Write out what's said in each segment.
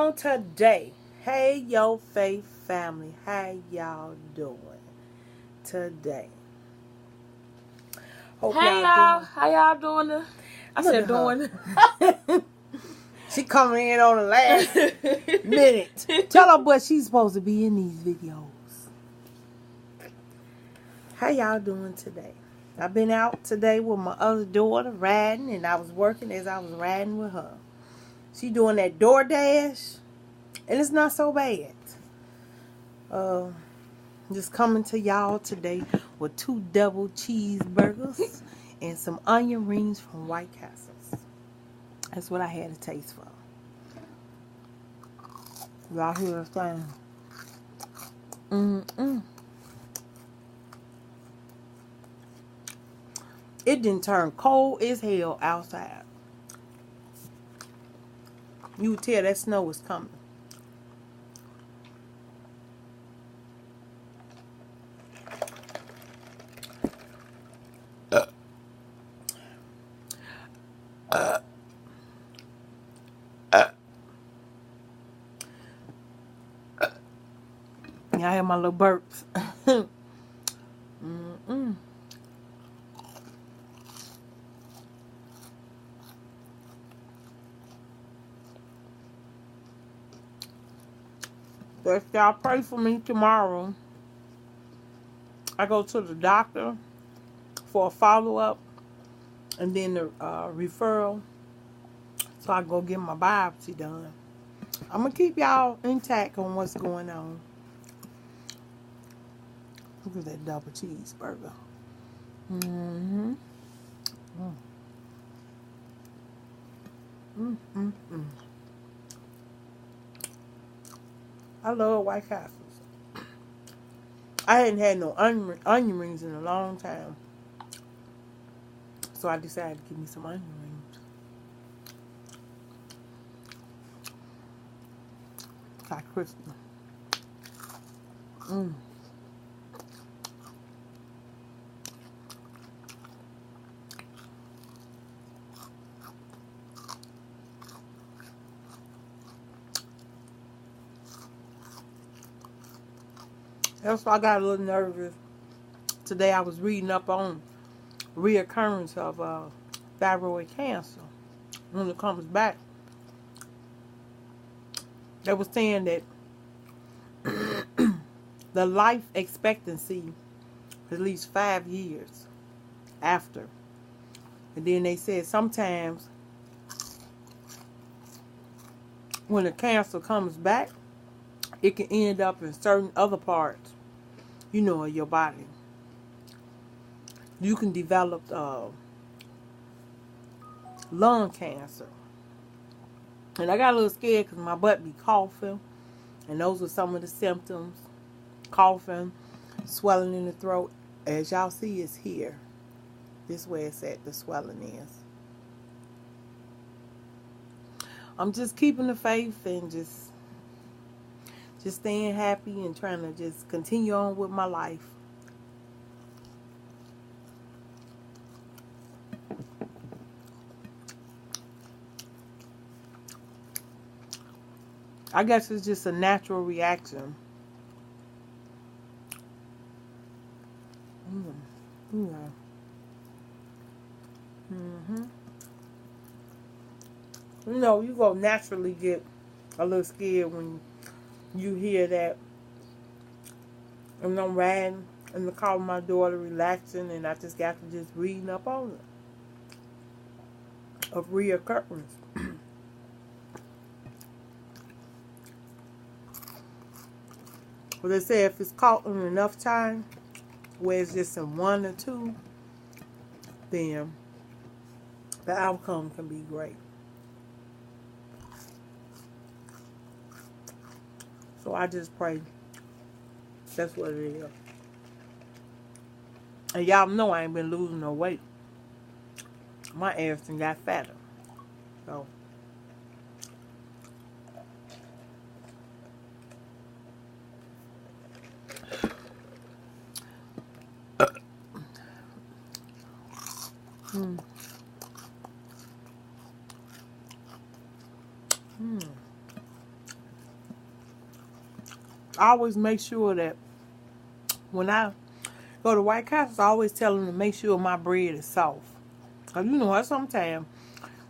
on today? Hey, yo, Faith family. How y'all doing today? Hope Hey y'all, how y'all doing? I said doing. She coming in on the last minute. Tell her what she's supposed to be in these videos. How y'all doing today? I've been out today with my other daughter riding, and I was working as I was riding with her. She doing that DoorDash, and it's not so bad. Just coming to y'all today with 2 double cheeseburgers and some onion rings from White Castles. That's what I had a taste for. Y'all hear the sound? It didn't turn cold as hell outside. You would tell that snow was coming. Y'all hear my little burps. So if y'all pray for me tomorrow, I go to the doctor for a follow-up and then the referral, so I go get my biopsy done. I'm going to keep y'all intact on what's going on. Look at that double cheeseburger. I love White Castles. I hadn't had no onion rings in a long time, so I decided to give me some onion rings. Like crispy. That's why I got a little nervous. Today I was reading up on reoccurrence of thyroid cancer. When it comes back, they were saying that the life expectancy is at least 5 years after. And then they said sometimes when the cancer comes back, it can end up in certain other parts, of your body. You can develop lung cancer. And I got a little scared because my butt be coughing. And those were some of the symptoms. Coughing, swelling in the throat. As y'all see, it's here. This way it's at, the swelling is. I'm just keeping the faith and just staying happy and trying to just continue on with my life. I guess it's just a natural reaction. You go naturally get a little scared when you hear that. And I'm riding in the car with my daughter, relaxing, and I just got to just reading up on it. Of reoccurrence. Well, they say if it's caught in enough time, where it's just in 1 or 2, then the outcome can be great. So I just pray that's what it is. And y'all know I ain't been losing no weight. My ass done got fatter. So I always make sure that when I go to White Castle, I always tell them to make sure my bread is soft. Cause you know what, sometimes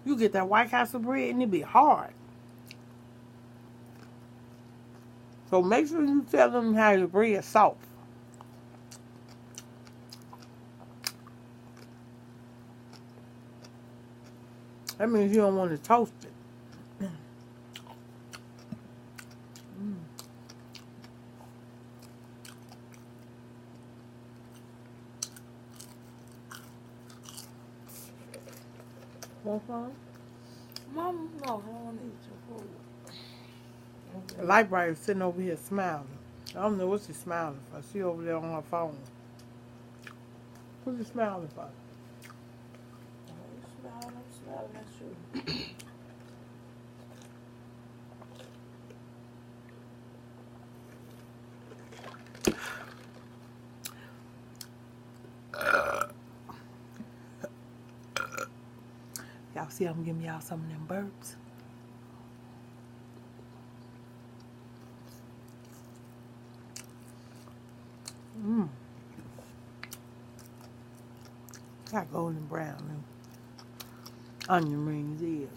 you get that White Castle bread and it be hard. So make sure you tell them how your bread is soft. That means you don't want to toast it. Want some? Mom, no, I don't want to eat your food. The light bright is sitting over here smiling. I don't know what she's smiling for. She over there on her phone. What's she smiling for? I'm smiling at you. Y'all see I'm giving y'all some of them burps. Got golden brown and onion rings is.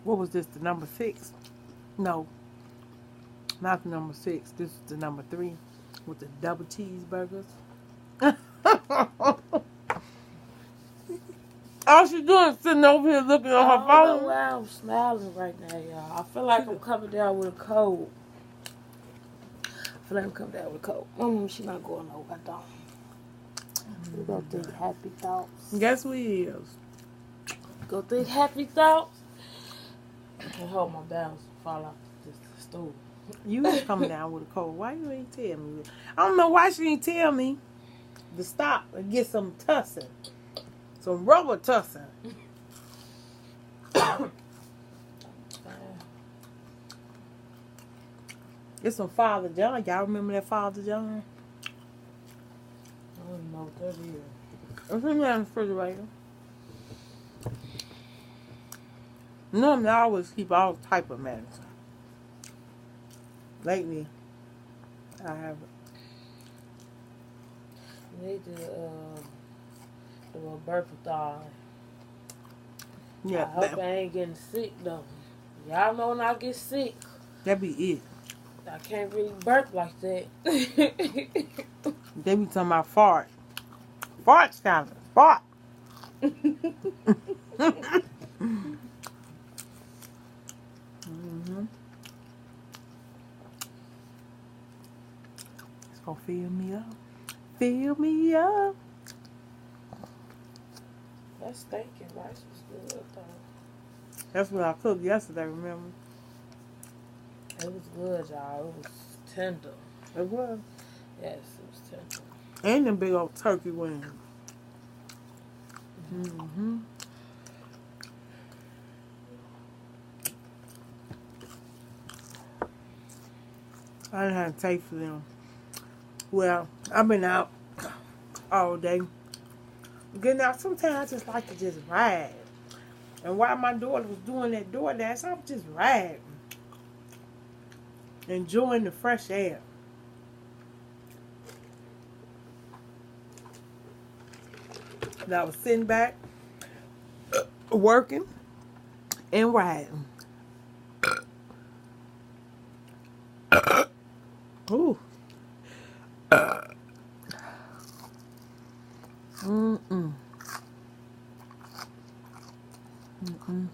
What was this, the number 6? No, not the number 6. This is the number 3 with the double cheeseburgers. All she doing is sitting over here looking on her I don't phone. know why I'm smiling right now, y'all. I feel like I'm coming down with a cold. She not going over. I don't. We go think happy thoughts. Guess we is. Go think happy thoughts. And hold my balance and fall off the stool. You was coming down with a cold. Why you ain't tell me? I don't know why she ain't tell me to stop and get some tussin. Some rubber tussin. It's some Father John. Y'all remember that Father John? I don't know what that is. It's in the refrigerator. Normally, I always keep all type of medicine. Lately, I haven't. They did the little burp thigh. Yeah, I hope I ain't getting sick though. Y'all know when I get sick, that be it. I can't really burp like that. They be talking about fart. Fart sound. Fart. It's gonna fill me up. Fill me up. That steak and rice was good though. That's what I cooked yesterday, remember? It was good, y'all. It was tender. It was. Yes, it was tender. And them big old turkey wings. Mm-hmm. I didn't have to taste for them. Well, I've been out all day. Getting out, sometimes I just like to just ride. And while my daughter was doing that DoorDash, I was just riding. Enjoying the fresh air. And I was sitting back, working, and riding. Ooh. Mm-mm. Mm-mm.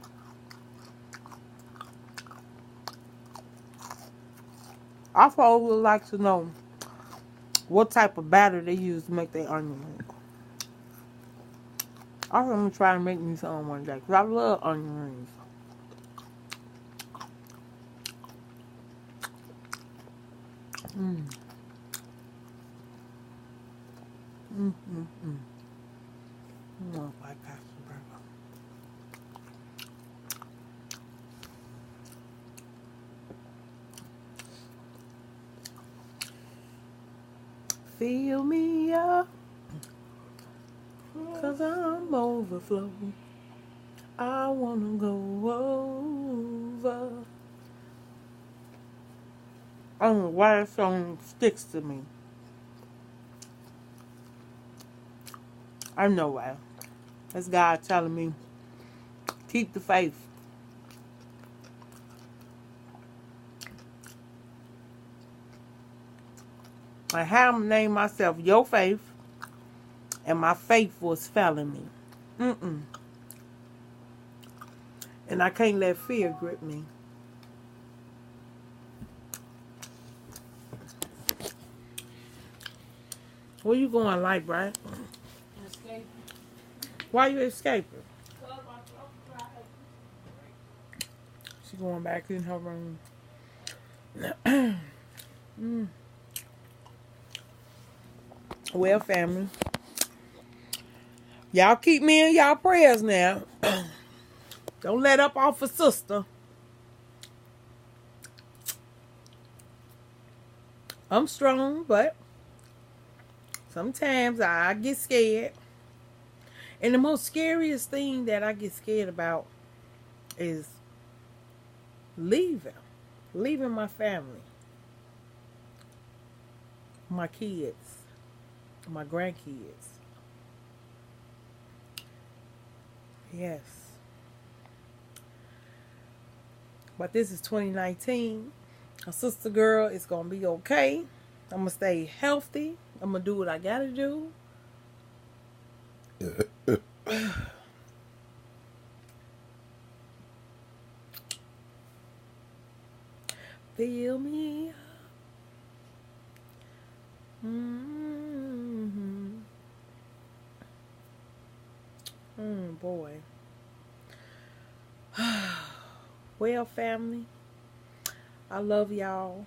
I probably would like to know what type of batter they use to make their onion rings. I'm gonna try to make me some one day because I love onion rings. Oh, White Castle burger. Fill me up, 'cause I'm overflow. I wanna go over. I don't know why that song sticks to me. I know why. That's God telling me, keep the faith. I have named myself Your Faith, and my faith was failing me. And I can't let fear grip me. Where you going, Light Bright? Escape. Why you escaping? She going back in her room. Well, family, y'all keep me in y'all prayers now. Don't let up off a sister. I'm strong, but sometimes I get scared. And the most scariest thing that I get scared about is leaving my family, my kids, my grandkids. Yes. But this is 2019. A sister girl is going to be okay. I'm going to stay healthy. I'm going to do what I got to do. Fill me up. Boy. Well, family, I love y'all.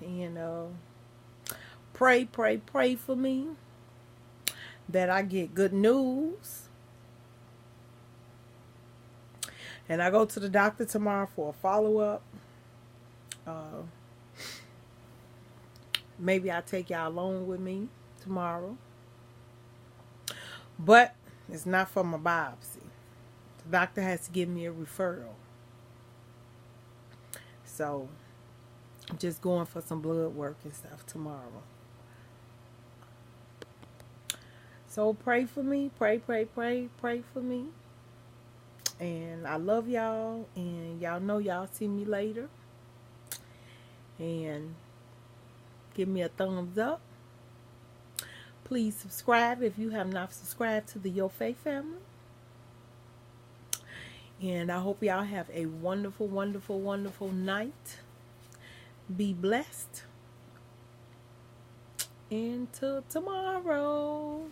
And pray for me that I get good news. And I go to the doctor tomorrow for a follow-up. Maybe I'll take y'all along with me tomorrow. But it's not for my biopsy. The doctor has to give me a referral. So I'm just going for some blood work and stuff tomorrow. So pray for me. Pray for me. And I love y'all. And y'all know y'all see me later. And give me a thumbs up. Please subscribe if you have not subscribed to the Your Faith family. And I hope y'all have a wonderful, wonderful, wonderful night. Be blessed. Until tomorrow.